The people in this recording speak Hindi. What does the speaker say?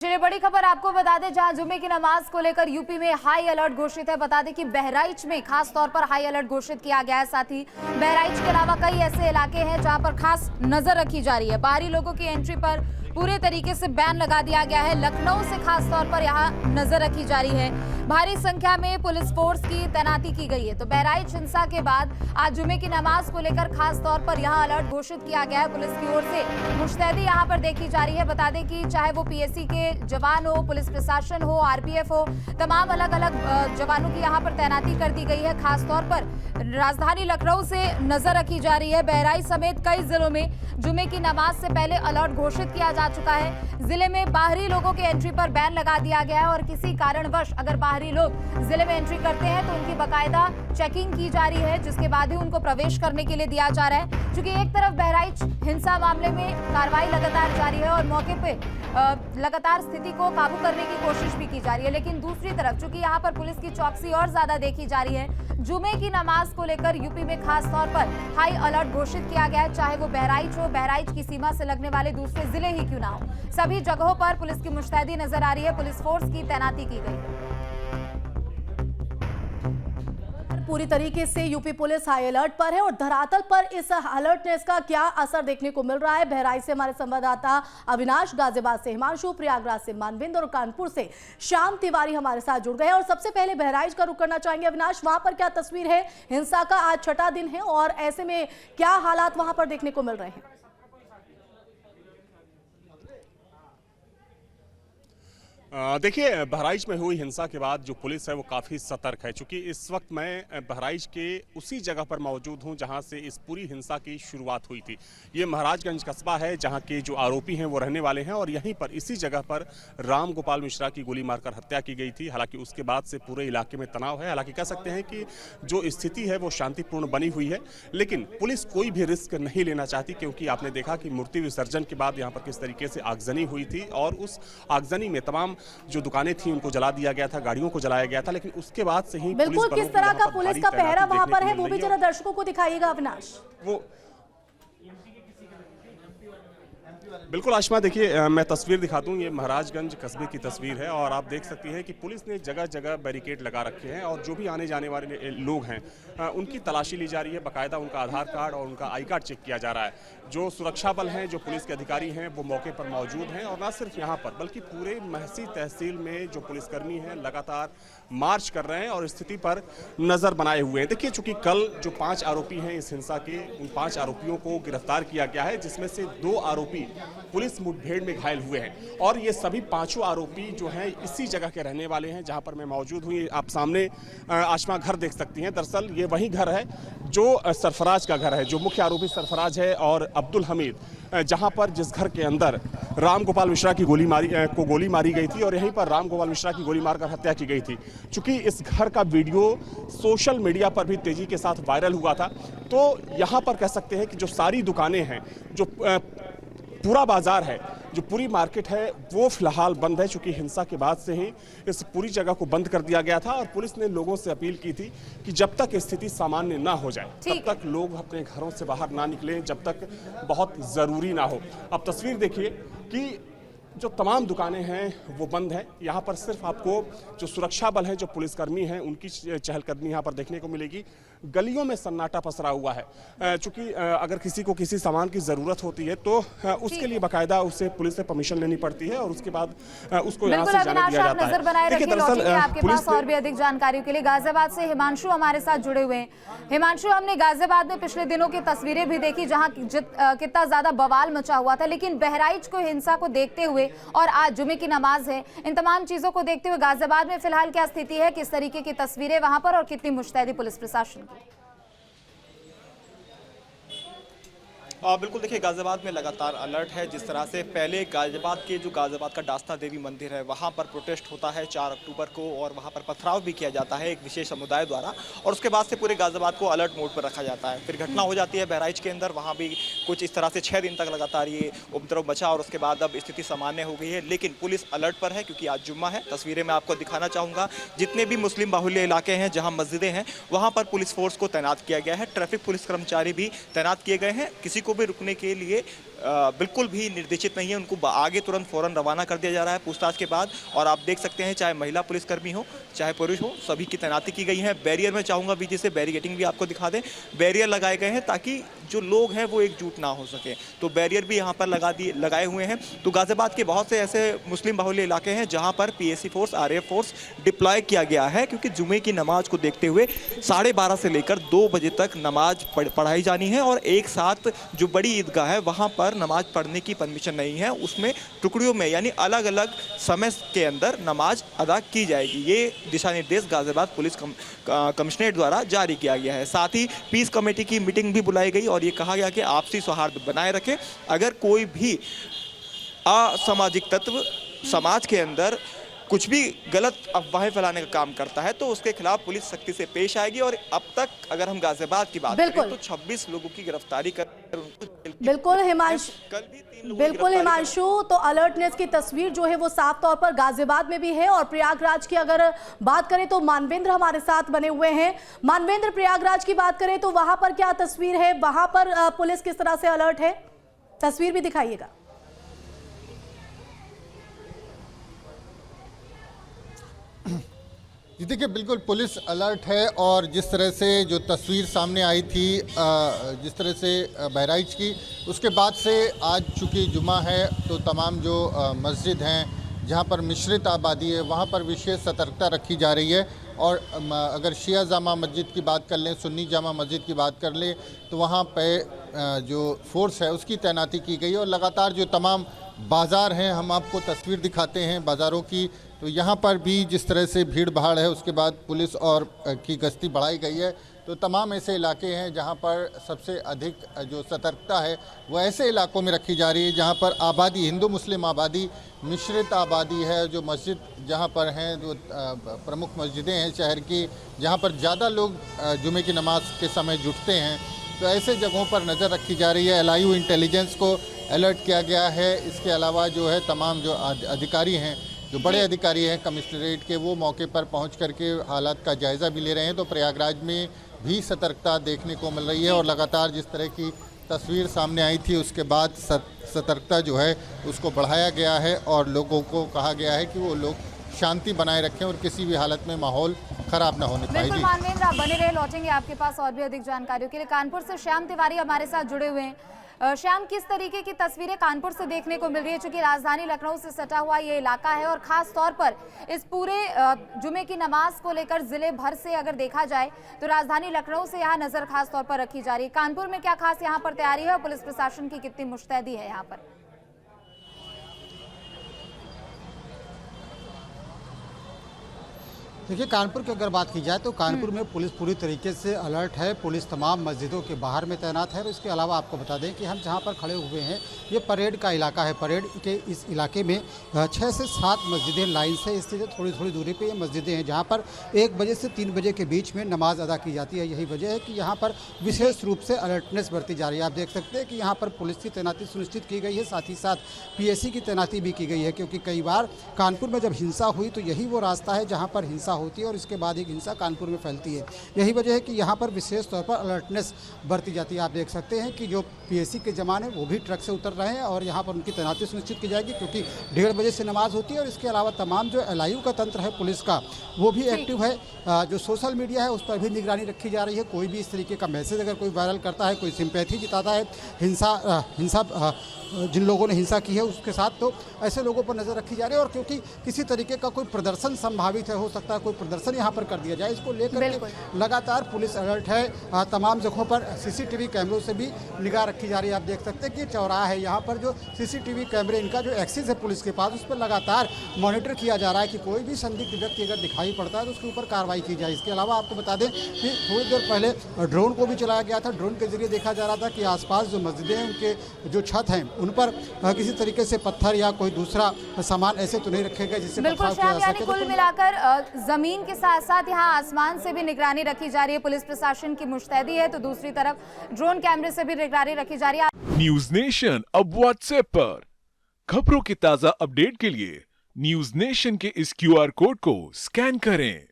चलिए बड़ी खबर आपको बता दें, जहां जुमे की नमाज को लेकर यूपी में हाई अलर्ट घोषित है। बता दें कि बहराइच में खास तौर पर हाई अलर्ट घोषित किया गया है। साथ ही बहराइच के अलावा कई ऐसे इलाके हैं जहां पर खास नजर रखी जा रही है। बाहरी लोगों की एंट्री पर पूरे तरीके से बैन लगा दिया गया है। लखनऊ से खास तौर पर यहां नजर रखी जा रही है। भारी संख्या में पुलिस फोर्स की तैनाती की गई है। तो बहराइच हिंसा के बाद आज जुमे की नमाज को लेकर खास तौर पर यहां अलर्ट घोषित किया गया है। पुलिस की ओर से मुस्तैदी यहां पर देखी जा रही है। बता दें कि चाहे वो पीएससी के जवान हो, पुलिस प्रशासन हो, आरपीएफ हो, तमाम अलग अलग जवानों की यहां पर तैनाती कर दी गई है। खास तौर पर राजधानी लखनऊ से नजर रखी जा रही है। बहराइच समेत कई जिलों में जुमे की नमाज से पहले अलर्ट घोषित किया जा चुका है। जिले में बाहरी लोगों की एंट्री पर बैन लगा दिया गया है और किसी कारणवश अगर बाहरी लोग जिले में एंट्री करते हैं तो उनकी बाकायदा चेकिंग की जा रही है, जिसके बाद ही उनको प्रवेश करने के लिए दिया जा रहा है। क्योंकि एक तरफ बहराइच हिंसा मामले में कार्रवाई लगातार जारी है और मौके पे लगातार स्थिति को काबू करने की कोशिश भी की जा रही है, लेकिन दूसरी तरफ चूंकि यहाँ पर पुलिस की चौकसी और ज्यादा देखी जा रही है, जुमे की नमाज को लेकर यूपी में खास तौर पर हाई अलर्ट घोषित किया गया है। चाहे वो बहराइच हो, बहराइच की सीमा से लगने वाले दूसरे जिले ही क्यों ना हो, सभी जगहों पर पुलिस की मुस्तैदी नजर आ रही है। पुलिस फोर्स की तैनाती की गई है। पूरी तरीके से यूपी पुलिस हाई अलर्ट पर है और धरातल पर इस अलर्टनेस का क्या असर देखने को मिल रहा है। बहराइच से हमारे संवाददाता अविनाश, गाजियाबाद से हिमांशु, प्रयागराज से मानविंद और कानपुर से श्याम तिवारी हमारे साथ जुड़ गए हैं। और सबसे पहले बहराइच का रुख करना चाहेंगे। अविनाश, वहां पर क्या तस्वीर है? हिंसा का आज छठा दिन है और ऐसे में क्या हालात वहां पर देखने को मिल रहे हैं? देखिए, बहराइच में हुई हिंसा के बाद जो पुलिस है वो काफ़ी सतर्क है। चूंकि इस वक्त मैं बहराइच के उसी जगह पर मौजूद हूं जहां से इस पूरी हिंसा की शुरुआत हुई थी। ये महाराजगंज कस्बा है जहां के जो आरोपी हैं वो रहने वाले हैं और यहीं पर इसी जगह पर राम गोपाल मिश्रा की गोली मारकर हत्या की गई थी। हालांकि उसके बाद से पूरे इलाके में तनाव है। हालांकि कह सकते हैं कि जो स्थिति है वो शांतिपूर्ण बनी हुई है, लेकिन पुलिस कोई भी रिस्क नहीं लेना चाहती, क्योंकि आपने देखा कि मूर्ति विसर्जन के बाद यहाँ पर किस तरीके से आगजनी हुई थी और उस आगजनी में तमाम जो दुकानें थी उनको जला दिया गया था, गाड़ियों को जलाया गया था। लेकिन उसके बाद से ही बिल्कुल किस तरह का पुलिस का पहरा वहां पर है वो भी जरा दर्शकों को दिखाइएगा अविनाश। वो बिल्कुल आशमा, देखिए मैं तस्वीर दिखा दूं। ये महाराजगंज कस्बे की तस्वीर है और आप देख सकती हैं कि पुलिस ने जगह जगह बैरिकेड लगा रखे हैं और जो भी आने जाने वाले लोग हैं उनकी तलाशी ली जा रही है। बाकायदा उनका आधार कार्ड और उनका आई कार्ड चेक किया जा रहा है। जो सुरक्षा बल हैं, जो पुलिस के अधिकारी हैं, वो मौके पर मौजूद हैं और न सिर्फ यहाँ पर बल्कि पूरे महसी तहसील में जो पुलिसकर्मी हैं लगातार मार्च कर रहे हैं और स्थिति पर नजर बनाए हुए हैं। देखिए, चूंकि कल जो 5 आरोपी हैं इस हिंसा के, उन 5 आरोपियों को गिरफ्तार किया गया है, जिसमें से 2 आरोपी पुलिस मुठभेड़ में घायल हुए हैं और ये सभी 5 आरोपी जो हैं इसी जगह के रहने वाले हैं जहां पर मैं मौजूद हूं। आप सामने आशमा घर देख सकती हैं। दरअसल ये वही घर है जो सरफराज का घर है, जो मुख्य आरोपी सरफराज है और अब्दुल हमीद, जहां पर जिस घर के अंदर राम गोपाल मिश्रा की गोली मारी गई थी और यहीं पर राम गोपाल मिश्रा की गोली मारकर हत्या की गई थी। चूंकि इस घर का वीडियो सोशल मीडिया पर भी तेजी के साथ वायरल हुआ था, तो यहां पर कह सकते हैं कि जो सारी दुकानें हैं, जो पूरा बाजार है, जो पूरी मार्केट है, वो फिलहाल बंद है। चूंकि हिंसा के बाद से ही इस पूरी जगह को बंद कर दिया गया था और पुलिस ने लोगों से अपील की थी कि जब तक स्थिति सामान्य ना हो जाए तब तक लोग अपने घरों से बाहर ना निकलें, जब तक बहुत ज़रूरी ना हो। अब तस्वीर देखिए कि जो तमाम दुकानें हैं वो बंद हैं। यहाँ पर सिर्फ आपको जो सुरक्षा बल हैं, जो पुलिसकर्मी हैं, उनकी चहलकदमी यहाँ पर देखने को मिलेगी। गलियों में सन्नाटा पसरा हुआ है। चूंकि अगर किसी को किसी सामान की ज़रूरत होती है तो उसके लिए बाकायदा उसे पुलिस से परमिशन लेनी पड़ती है और उसके बाद उसको यहाँ से जाने दिया जाता है। आपके पास और भी अधिक जानकारी के लिए गाजियाबाद से हिमांशु हमारे साथ जुड़े हुए हैं। हिमांशु, हमने गाजियाबाद में पिछले दिनों की तस्वीरें भी देखी जहाँ कितना ज्यादा बवाल मचा हुआ था, लेकिन बहराइच को हिंसा को देखते हुए और आज जुमे की नमाज है, इन तमाम चीजों को देखते हुए गाजियाबाद में फिलहाल क्या स्थिति है, किस तरीके की तस्वीरें वहां पर और कितनी मुस्तैदी पुलिस प्रशासन की? बिल्कुल, देखिए गाजियाबाद में लगातार अलर्ट है। जिस तरह से पहले गाजियाबाद का दास्ता देवी मंदिर है, वहाँ पर प्रोटेस्ट होता है 4 अक्टूबर को और वहाँ पर पथराव भी किया जाता है एक विशेष समुदाय द्वारा और उसके बाद से पूरे गाजियाबाद को अलर्ट मोड पर रखा जाता है। फिर घटना हो जाती है बहराइच के अंदर, वहाँ भी कुछ इस तरह से 6 दिन तक लगातार ये उपद्रव बचा और उसके बाद अब स्थिति सामान्य हो गई है। लेकिन पुलिस अलर्ट पर है क्योंकि आज जुम्मा है। तस्वीरें मैं आपको दिखाना चाहूँगा। जितने भी मुस्लिम बाहुल्य इलाके हैं जहाँ मस्जिदें हैं वहाँ पर पुलिस फोर्स को तैनात किया गया है। ट्रैफिक पुलिस कर्मचारी भी तैनात किए गए हैं। किसी को भी रुकने के लिए बिल्कुल भी निर्देशित नहीं है। उनको आगे तुरंत फौरन रवाना कर दिया जा रहा है पूछताछ के बाद। और आप देख सकते हैं चाहे महिला पुलिसकर्मी हो चाहे पुरुष हो, सभी की तैनाती की गई है। बैरियर में चाहूँगा विजय से बैरिकेटिंग भी आपको दिखा दें। बैरियर लगाए गए हैं ताकि जो लोग हैं वो एकजुट ना हो सके, तो बैरियर भी यहाँ पर लगाए हुए हैं। तो गाजियाबाद के बहुत से ऐसे मुस्लिम बाहुल्य इलाके हैं जहाँ पर PAC force, RAF force deploy किया गया है, क्योंकि जुमे की नमाज को देखते हुए 12:30 से लेकर 2 बजे तक नमाज पढ़ाई जानी है। और एक साथ जो बड़ी ईदगाह है वहाँ पर नमाज पढ़ने की परमिशन नहीं है, उसमें टुकड़ियों में यानी अलग अलग समय के अंदर नमाज अदा की जाएगी। ये दिशा निर्देश गाजियाबाद पुलिस कमिश्नरेट द्वारा जारी किया गया है। साथ ही पीस कमेटी की मीटिंग भी बुलाई गई और ये कहा गया कि आपसी सौहार्द बनाए रखें। अगर कोई भी असामाजिक तत्व समाज के अंदर कुछ भी गलत अफवाहें फैलाने का काम करता है तो उसके खिलाफ पुलिस सख्ती से पेश आएगी। और अब तक अगर हम गाजियाबाद की बात करें तो 26 लोगों की गिरफ्तारी कर बिल्कुल हिमांशु, कल भी 3 लोगों बिल्कुल हिमांशु, तो अलर्टनेस की तस्वीर जो है वो साफ तौर पर गाजियाबाद में भी है। और प्रयागराज की अगर बात करें तो मानवेंद्र हमारे साथ बने हुए हैं। मानवेंद्र, प्रयागराज की बात करें तो वहां पर क्या तस्वीर है, वहां पर पुलिस किस तरह से अलर्ट है, तस्वीर भी दिखाइएगा। जी देखिए, बिल्कुल पुलिस अलर्ट है। और जिस तरह से जो तस्वीर सामने आई थी जिस तरह से बहराइच की, उसके बाद से आज चूँकि जुमा है तो तमाम जो मस्जिद हैं जहाँ पर मिश्रित आबादी है वहाँ पर विशेष सतर्कता रखी जा रही है। और अगर शिया जामा मस्जिद की बात कर लें, सुन्नी जामा मस्जिद की बात कर लें तो वहाँ पे जो फोर्स है उसकी तैनाती की गई है। और लगातार जो तमाम बाज़ार हैं, हम आपको तस्वीर दिखाते हैं बाज़ारों की, तो यहाँ पर भी जिस तरह से भीड़ भाड़ है उसके बाद पुलिस और की गश्ती बढ़ाई गई है। तो तमाम ऐसे इलाके हैं जहाँ पर सबसे अधिक जो सतर्कता है वो ऐसे इलाकों में रखी जा रही है जहाँ पर आबादी, हिंदू मुस्लिम आबादी मिश्रित आबादी है। जो मस्जिद जहाँ पर हैं, जो प्रमुख मस्जिदें हैं शहर की, जहाँ पर ज़्यादा लोग जुमे की नमाज के समय जुटते हैं, तो ऐसे जगहों पर नज़र रखी जा रही है। LIU इंटेलिजेंस को अलर्ट किया गया है। इसके अलावा जो है तमाम जो अधिकारी हैं, जो बड़े अधिकारी हैं कमिश्नरेट के, वो मौके पर पहुंच करके हालात का जायज़ा भी ले रहे हैं। तो प्रयागराज में भी सतर्कता देखने को मिल रही है। और लगातार जिस तरह की तस्वीर सामने आई थी उसके बाद सतर्कता जो है उसको बढ़ाया गया है और लोगों को कहा गया है कि वो लोग शांति बनाए रखें और किसी भी हालत में माहौल खराब ना होने पाए। बिल्कुल मानवेंद्र, आप बने रहे, लौटेंगे आपके पास और भी अधिक जानकारियों के लिए। कानपुर से श्याम तिवारी हमारे साथ जुड़े हुए हैं। श्याम, किस तरीके की तस्वीरें कानपुर से देखने को मिल रही है, चूंकि राजधानी लखनऊ से सटा हुआ ये इलाका है और खास तौर पर इस पूरे जुमे की नमाज को लेकर जिले भर से अगर देखा जाए तो राजधानी लखनऊ से यहाँ नजर खास तौर पर रखी जा रही है। कानपुर में क्या खास यहाँ पर तैयारी है और पुलिस प्रशासन की कितनी मुस्तैदी है यहाँ पर? देखिए, कानपुर की अगर बात की जाए तो कानपुर में पुलिस पूरी तरीके से अलर्ट है। पुलिस तमाम मस्जिदों के बाहर में तैनात है। और इसके अलावा आपको बता दें कि हम जहां पर खड़े हुए हैं ये परेड का इलाका है। परेड के इस इलाके में 6 से 7 मस्जिदें लाइन से स्थित है। थोड़ी थोड़ी दूरी पे ये मस्जिदें हैं जहां पर 1 बजे से 3 बजे के बीच में नमाज अदा की जाती है। यही वजह है कि यहाँ पर विशेष रूप से अलर्टनेस बरती जा रही है। आप देख सकते हैं कि यहाँ पर पुलिस की तैनाती सुनिश्चित की गई है, साथ ही साथ PSC की तैनाती भी की गई है, क्योंकि कई बार कानपुर में जब हिंसा हुई तो यही वो रास्ता है जहाँ पर हिंसा होती है और इसके बाद एक हिंसा कानपुर में फैलती है। यही वजह है कि यहाँ पर विशेष तौर पर अलर्टनेस बरती जाती है। आप देख सकते हैं कि जो PSC के जवान हैं वो भी ट्रक से उतर रहे हैं और यहाँ पर उनकी तैनाती सुनिश्चित की जाएगी, क्योंकि 1:30 बजे से नमाज होती है। और इसके अलावा तमाम जो LIU का तंत्र है पुलिस का वो भी एक्टिव है। जो सोशल मीडिया है उस पर भी निगरानी रखी जा रही है। कोई भी इस तरीके का मैसेज अगर कोई वायरल करता है, कोई सिंपैथी जताता है हिंसा जिन लोगों ने हिंसा की है उसके साथ, तो ऐसे लोगों पर नज़र रखी जा रही है। और क्योंकि किसी तरीके का कोई प्रदर्शन संभावित है, हो सकता है कोई प्रदर्शन यहाँ पर कर दिया जाए, इसको लेकर के लगातार पुलिस अलर्ट है। तमाम जगहों पर CCTV कैमरों से भी निगाह रखी जा रही है। आप देख सकते हैं कि चौराहा है, यहाँ पर जो CCTV कैमरे इनका जो एक्सेस है पुलिस के पास, उस पर लगातार मॉनिटर किया जा रहा है कि कोई भी संदिग्ध व्यक्ति अगर दिखाई पड़ता है तो उसके ऊपर कार्रवाई की जाए। इसके अलावा आपको बता दें कि थोड़ी देर पहले ड्रोन को भी चलाया गया था। ड्रोन के जरिए देखा जा रहा था कि आसपास जो मस्जिदें हैं उनके जो छत हैं उन पर किसी तरीके से पत्थर या कोई दूसरा सामान ऐसे तो नहीं रखे गए जिससे बिल्कुल श्याम, यानी कुल मिलाकर जमीन के साथ साथ यहाँ आसमान से भी निगरानी रखी जा रही है। पुलिस प्रशासन की मुस्तैदी है तो दूसरी तरफ ड्रोन कैमरे से भी निगरानी रखी जा रही है। न्यूज नेशन अब व्हाट्सएप पर खबरों की ताजा अपडेट के लिए न्यूज नेशन के इस QR कोड को स्कैन करें।